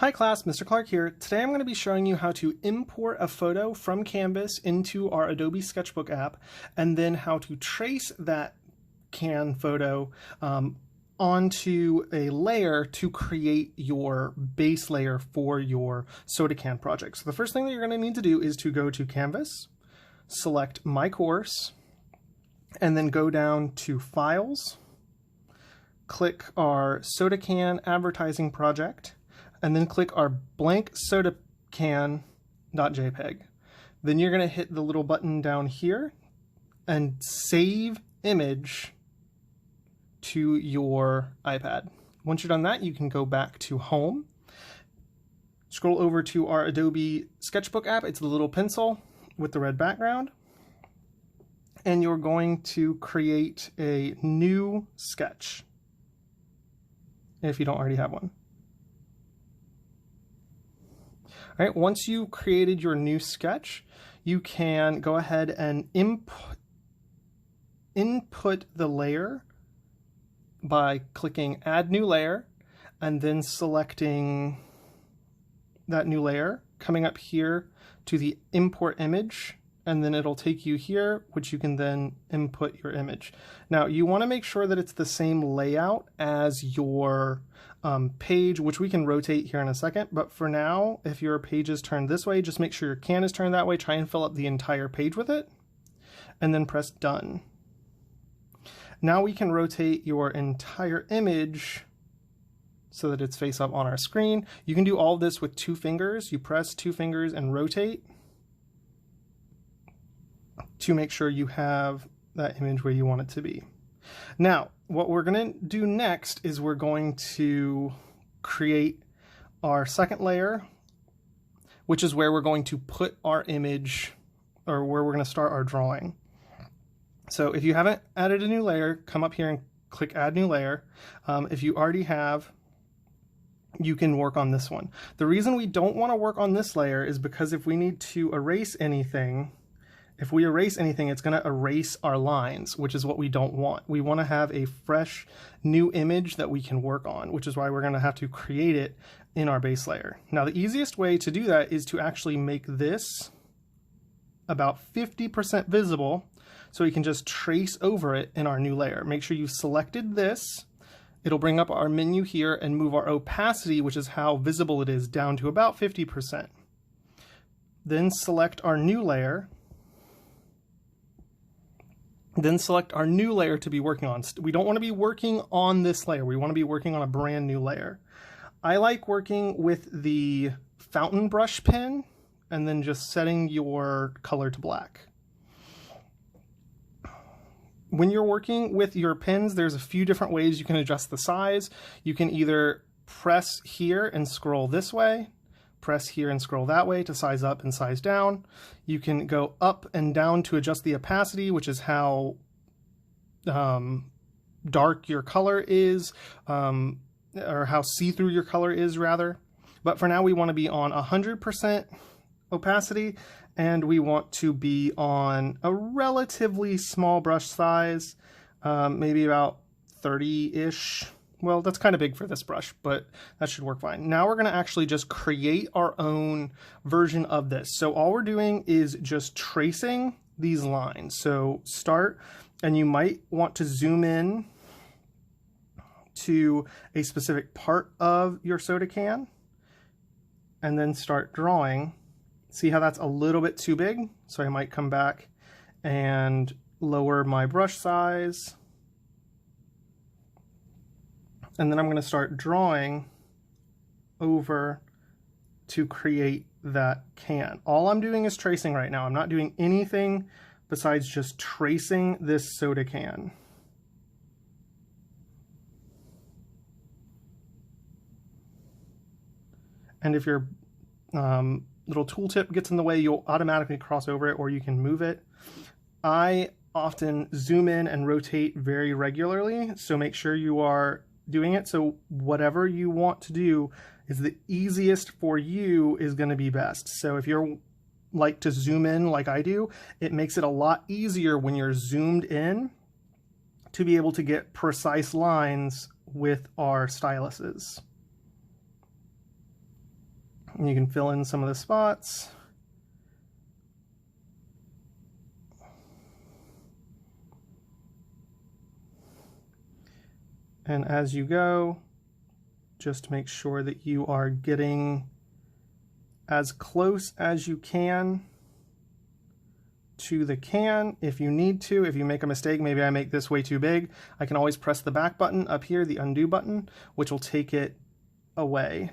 Hi class, Mr. Clark here. Today I'm going to be showing you how to import a photo from Canvas into our Adobe Sketchbook app, and then how to trace that can photo onto a layer to create your base layer for your soda can project. So the first thing that you're going to need to do is to go to Canvas, select My Course, and then go down to Files, click our soda can advertising project, and then click our blank soda can.jpg. Then you're going to hit the little button down here and save image to your iPad. Once you're done that, you can go back to Home, scroll over to our Adobe Sketchbook app. It's the little pencil with the red background, and you're going to create a new sketch if you don't already have one. All right, once you've created your new sketch, you can go ahead and input the layer by clicking Add New Layer and then selecting that new layer, coming up here to the Import Image, and then it'll take you here, which you can then input your image. Now, you want to make sure that it's the same layout as your page, which we can rotate here in a second. But for now, if your page is turned this way, just make sure your can is turned that way. Try and fill up the entire page with it, and then press Done. Now we can rotate your entire image so that it's face up on our screen. You can do all of this with 2 fingers. You press 2 fingers and rotate to make sure you have that image where you want it to be. Now, what we're going to do next is we're going to create our second layer, which is where we're going to put our image, or where we're going to start our drawing. So if you haven't added a new layer, come up here and click Add New Layer. If you already have, you can work on this one. The reason we don't want to work on this layer is because if we need to erase anything, it's going to erase our lines, which is what we don't want. We want to have a fresh new image that we can work on, which is why we're going to have to create it in our base layer. Now, the easiest way to do that is to actually make this about 50% visible, so we can just trace over it in our new layer. Make sure you selected this. It'll bring up our menu here and move our opacity, which is how visible it is, down to about 50%. Then select our new layer. Then select our new layer to be working on. We don't want to be working on this layer. We want to be working on a brand new layer. I like working with the fountain brush pen and then just setting your color to black. When you're working with your pens, there's a few different ways you can adjust the size. You can either press here and scroll this way, press here and scroll that way to size up and size down. You can go up and down to adjust the opacity, which is how dark your color is, or how see-through your color is, rather. But for now, we want to be on 100% opacity, and we want to be on a relatively small brush size, maybe about 30-ish. Well, that's kind of big for this brush, but that should work fine. Now we're going to actually just create our own version of this. So all we're doing is just tracing these lines. So start, and you might want to zoom in to a specific part of your soda can, and then start drawing. See how that's a little bit too big? So I might come back and lower my brush size. And then I'm going to start drawing over to create that can. All I'm doing is tracing right now. I'm not doing anything besides just tracing this soda can. And if your little tooltip gets in the way, you'll automatically cross over it, or you can move it. I often zoom in and rotate very regularly, so make sure you are doing it. So whatever you want to do is the easiest for you is going to be best. So if you're like to zoom in like I do, it makes it a lot easier when you're zoomed in to be able to get precise lines with our styluses. And you can fill in some of the spots. And as you go, just make sure that you are getting as close as you can to the can. If you need to, if you make a mistake, maybe I make this way too big, I can always press the back button up here, the undo button, which will take it away.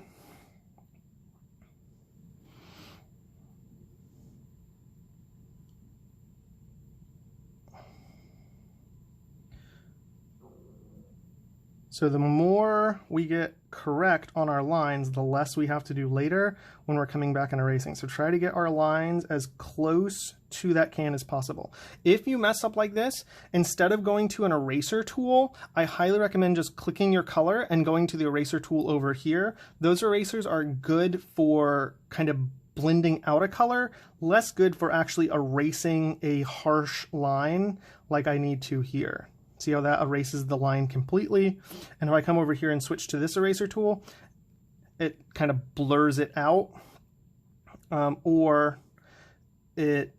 So the more we get correct on our lines, the less we have to do later when we're coming back and erasing. So try to get our lines as close to that can as possible. If you mess up like this, instead of going to an eraser tool, I highly recommend just clicking your color and going to the eraser tool over here. Those erasers are good for kind of blending out a color, less good for actually erasing a harsh line like I need to here. See how that erases the line completely? And if I come over here and switch to this eraser tool, it kind of blurs it out, or it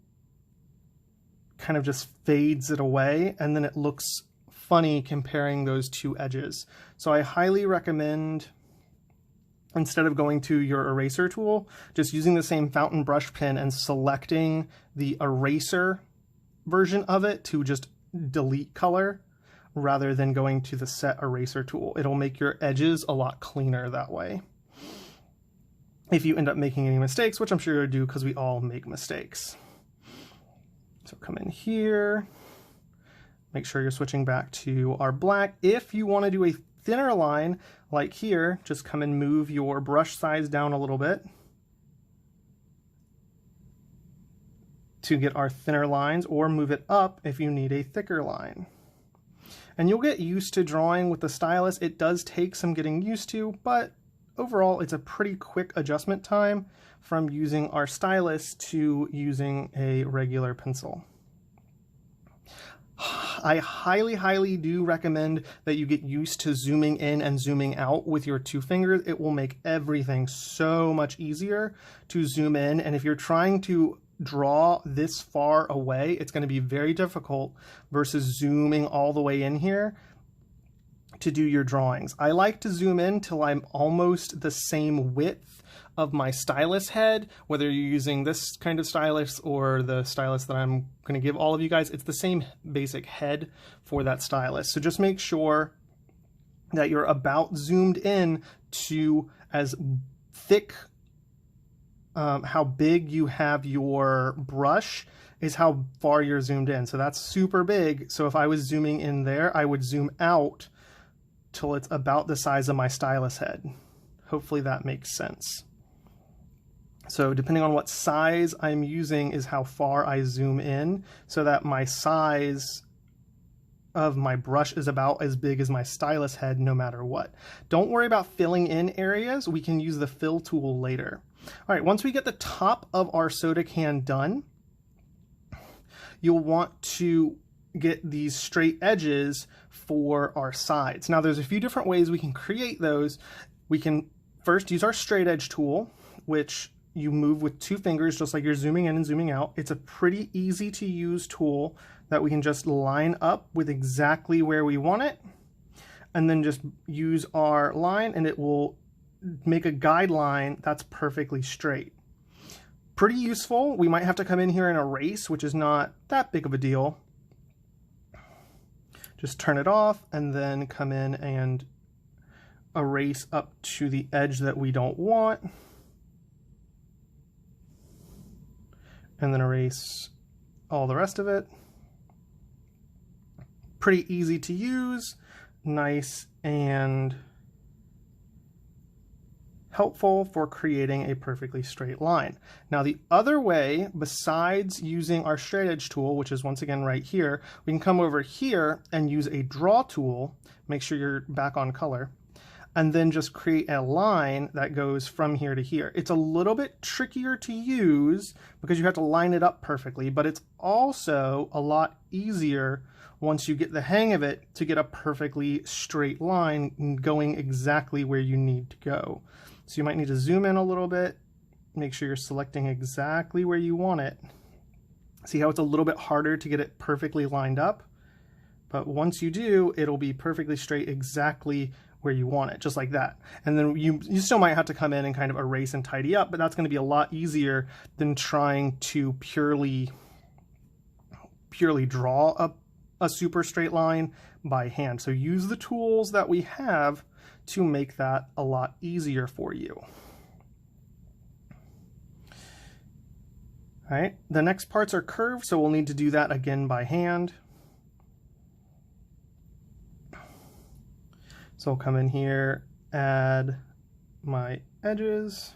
kind of just fades it away, and then it looks funny comparing those two edges. So I highly recommend, instead of going to your eraser tool, just using the same fountain brush pen and selecting the eraser version of it to just delete color, rather than going to the set eraser tool. It'll make your edges a lot cleaner that way. If you end up making any mistakes, which I'm sure you'll do because we all make mistakes. So come in here, make sure you're switching back to our black. If you want to do a thinner line like here, just come and move your brush size down a little bit to get our thinner lines, or move it up if you need a thicker line. And you'll get used to drawing with the stylus. It does take some getting used to, but overall it's a pretty quick adjustment time from using our stylus to using a regular pencil. I highly do recommend that you get used to zooming in and zooming out with your two fingers. It will make everything so much easier to zoom in, and if you're trying to draw this far away, it's going to be very difficult versus zooming all the way in here to do your drawings. I like to zoom in till I'm almost the same width of my stylus head, whether you're using this kind of stylus or the stylus that I'm going to give all of you guys. It's the same basic head for that stylus. So just make sure that you're about zoomed in to as thick, how big you have your brush is how far you're zoomed in. So that's super big. So if I was zooming in there, I would zoom out till it's about the size of my stylus head. Hopefully that makes sense. So depending on what size I'm using is how far I zoom in, so that my size of my brush is about as big as my stylus head no matter what. Don't worry about filling in areas. We can use the fill tool later. All right, once we get the top of our soda can done, you'll want to get these straight edges for our sides. Now there's a few different ways we can create those. We can first use our straight edge tool, which you move with two fingers just like you're zooming in and zooming out. It's a pretty easy to use tool that we can just line up with exactly where we want it, and then just use our line and it will make a guideline that's perfectly straight. Pretty useful. We might have to come in here and erase, which is not that big of a deal. Just turn it off and then come in and erase up to the edge that we don't want. And then erase all the rest of it. Pretty easy to use, nice and helpful for creating a perfectly straight line. Now the other way, besides using our straight edge tool, which is once again right here, we can come over here and use a draw tool, make sure you're back on color, and then just create a line that goes from here to here. It's a little bit trickier to use because you have to line it up perfectly, but it's also a lot easier once you get the hang of it to get a perfectly straight line going exactly where you need to go. So you might need to zoom in a little bit make sure you're selecting exactly where you want it. See how it's a little bit harder to get it perfectly lined up? But once you do, it'll be perfectly straight exactly where you want it, just like that. And then you still might have to come in and kind of erase and tidy up, but that's going to be a lot easier than trying to purely draw a super straight line by hand. So use the tools that we have to make that a lot easier for you. All right, the next parts are curved, so we'll need to do that again by hand. So I'll come in here, add my edges.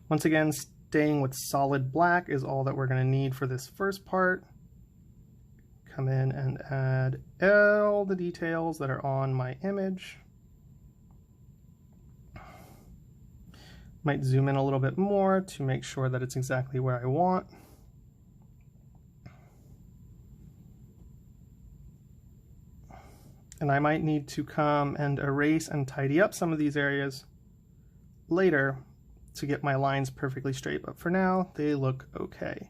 Once again, staying with solid black is all that we're going to need for this first part. Come in and add all the details that are on my image. Might zoom in a little bit more to make sure that it's exactly where I want. And I might need to come and erase and tidy up some of these areas later to get my lines perfectly straight, but for now they look okay.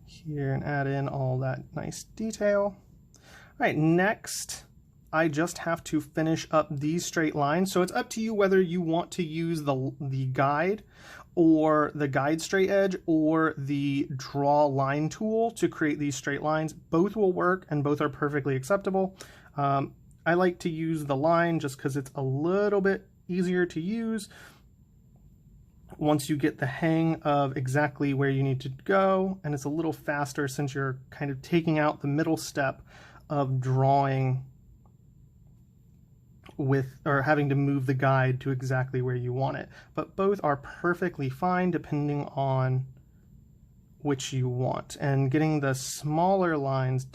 Here, and add in all that nice detail. All right, next I just have to finish up these straight lines. So it's up to you whether you want to use the guide or the guide straight edge or the draw line tool to create these straight lines. Both will work and both are perfectly acceptable. I like to use the line just because it's a little bit easier to use once you get the hang of exactly where you need to go, and it's a little faster since you're kind of taking out the middle step of drawing with, or having to move the guide to exactly where you want it. But both are perfectly fine depending on which you want. And getting the smaller lines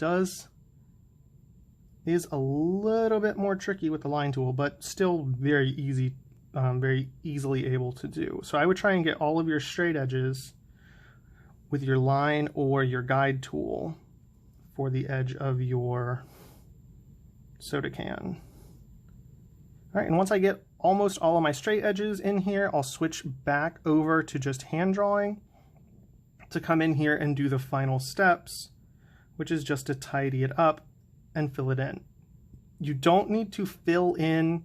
is a little bit more tricky with the line tool, but still very easy, very easily able to do. So I would try and get all of your straight edges with your line or your guide tool for the edge of your soda can. All right, and once I get almost all of my straight edges in here, I'll switch back over to just hand drawing to come in here and do the final steps, which is just to tidy it up and fill it in. You don't need to fill in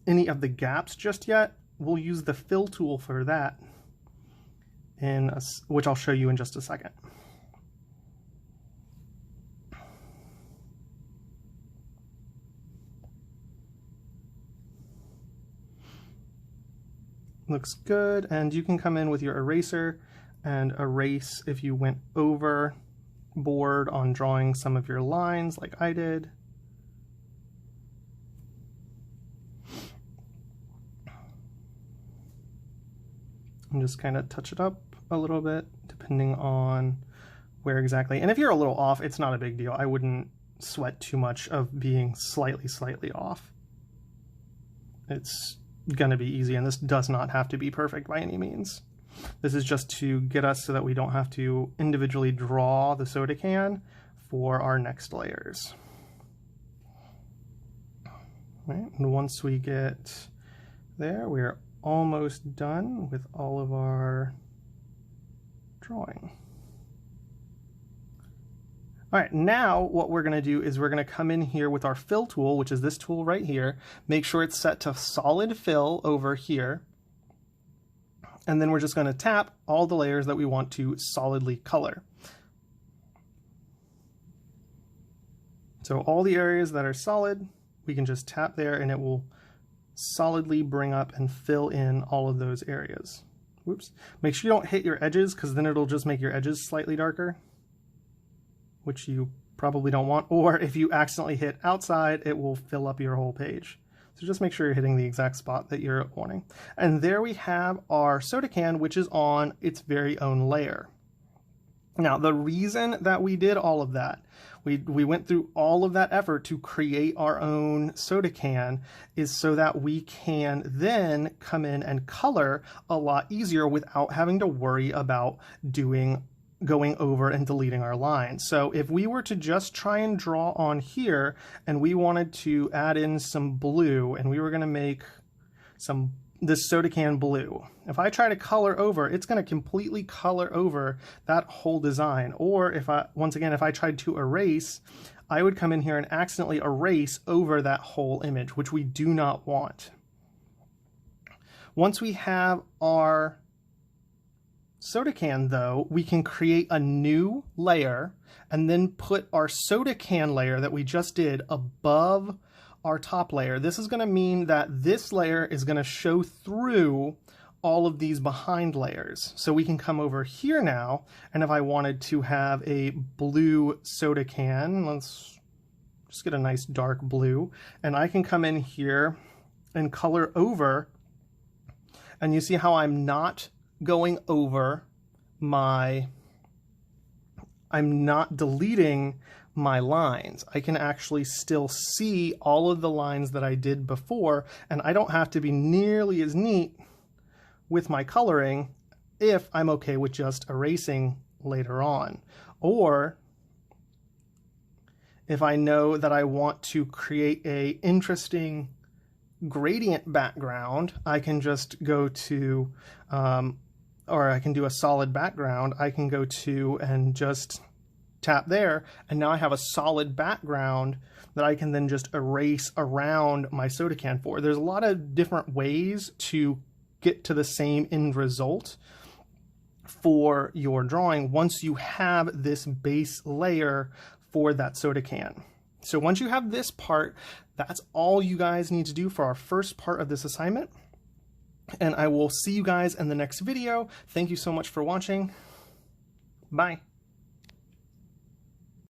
any of the gaps just yet. We'll use the fill tool for that, which I'll show you in just a second. Looks good, and you can come in with your eraser and erase if you went overboard on drawing some of your lines like I did. And just kind of touch it up a little bit depending on where exactly. And if you're a little off, it's not a big deal. I wouldn't sweat too much of being slightly off. It's gonna be easy, and this does not have to be perfect by any means. This is just to get us so that we don't have to individually draw the soda can for our next layers. All right, and once we get there, we're almost done with all of our drawing. All right, now what we're gonna do is we're gonna come in here with our fill tool, which is this tool right here. Make sure it's set to solid fill over here. And then we're just gonna tap all the layers that we want to solidly color. So all the areas that are solid, we can just tap there and it will solidly bring up and fill in all of those areas. Whoops. Make sure you don't hit your edges, because then it'll just make your edges slightly darker, which you probably don't want, or if you accidentally hit outside, it will fill up your whole page. So just make sure you're hitting the exact spot that you're wanting. And there we have our soda can, which is on its very own layer. Now, the reason that we did all of that, we went through all of that effort to create our own soda can, is so that we can then come in and color a lot easier without having to worry about doing going over and deleting our lines. So if we were to just try and draw on here and we wanted to add in some blue and we were going to make this soda can blue, if I try to color over, it's going to completely color over that whole design. Or once again, if I tried to erase, I would come in here and accidentally erase over that whole image, which we do not want. Once we have our soda can though, we can create a new layer and then put our soda can layer that we just did above our top layer. This is going to mean that this layer is going to show through all of these behind layers. So we can come over here now, and if I wanted to have a blue soda can, let's just get a nice dark blue, and I can come in here and color over, and you see how I'm not going over I'm not deleting my lines. I can actually still see all of the lines that I did before, and I don't have to be nearly as neat with my coloring if I'm okay with just erasing later on. Or if I know that I want to create a interesting gradient background, I can just go to, or I can do a solid background. I can go to and just tap there, and now I have a solid background that I can then just erase around my soda can for. There's a lot of different ways to get to the same end result for your drawing once you have this base layer for that soda can. So once you have this part, that's all you guys need to do for our first part of this assignment. And I will see you guys in the next video. Thank you so much for watching. Bye.